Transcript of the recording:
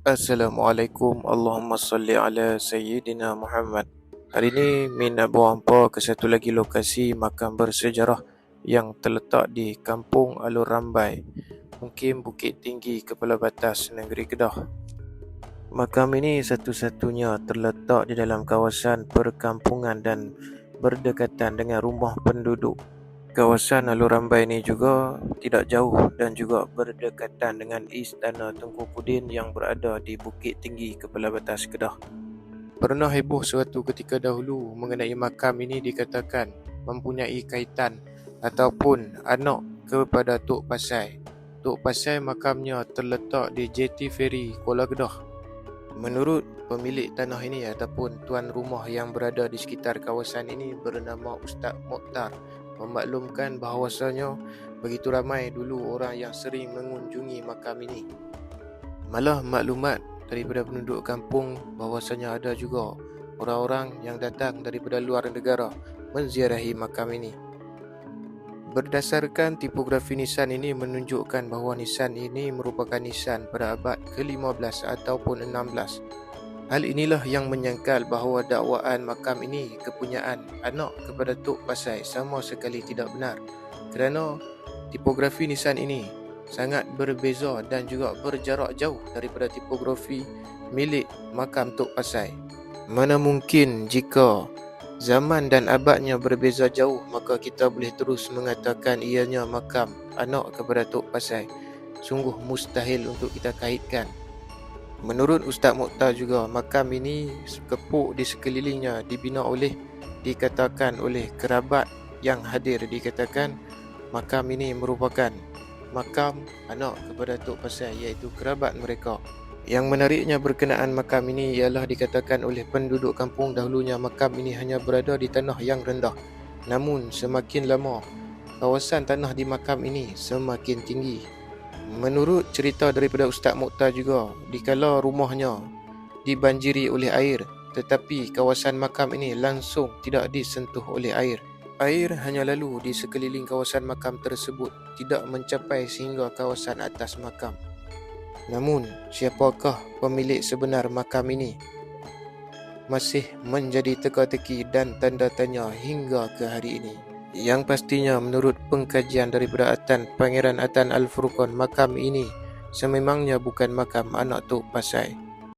Assalamualaikum, Allahumma salli ala Sayyidina Muhammad. Hari ini Min nak bawa hampa ke satu lagi lokasi makam bersejarah yang terletak di Kampung Alur Rambai, mungkin Bukit Tinggi, Kepala Batas Negeri Kedah. Makam ini satu-satunya terletak di dalam kawasan perkampungan dan berdekatan dengan rumah penduduk. Kawasan Alur Rambai ini juga tidak jauh dan juga berdekatan dengan Istana Tunku Pudin yang berada di Bukit Tinggi, Kepala Batas Kedah. Pernah heboh suatu ketika dahulu mengenai makam ini dikatakan mempunyai kaitan ataupun anak kepada Tok Pasai. Tok Pasai makamnya terletak di Jeti Ferry, Kuala Kedah. Menurut pemilik tanah ini ataupun tuan rumah yang berada di sekitar kawasan ini bernama Ustaz Mokhtar, memaklumkan bahawasanya begitu ramai dulu orang yang sering mengunjungi makam ini. Malah maklumat daripada penduduk kampung bahawasanya ada juga orang-orang yang datang daripada luar negara menziarahi makam ini. Berdasarkan tipografi nisan ini menunjukkan bahawa nisan ini merupakan nisan pada abad ke-15 ataupun 16. Hal inilah yang menyangkal bahawa dakwaan makam ini kepunyaan anak kepada Tok Pasai sama sekali tidak benar, kerana tipografi nisan ini sangat berbeza dan juga berjarak jauh daripada tipografi milik makam Tok Pasai. Mana mungkin jika zaman dan abadnya berbeza jauh, maka kita boleh terus mengatakan ianya makam anak kepada Tok Pasai. Sungguh mustahil untuk kita kaitkan. Menurut Ustaz Mokhtar juga, makam ini kepuk di sekelilingnya dikatakan oleh kerabat yang hadir, dikatakan makam ini merupakan makam anak kepada Tok Pasai, iaitu kerabat mereka. Yang menariknya berkenaan makam ini ialah dikatakan oleh penduduk kampung dahulunya makam ini hanya berada di tanah yang rendah. Namun semakin lama kawasan tanah di makam ini semakin tinggi. Menurut cerita daripada Ustaz Mokhtar juga, dikala rumahnya dibanjiri oleh air, tetapi kawasan makam ini langsung tidak disentuh oleh air. Air hanya lalu di sekeliling kawasan makam tersebut, tidak mencapai sehingga kawasan atas makam. Namun, siapakah pemilik sebenar makam ini? Masih menjadi teka-teki dan tanda tanya hingga ke hari ini. Yang pastinya menurut pengkajian daripada Pangeran Atan Al-Furqan, makam ini sememangnya bukan makam anak Tok Pasai.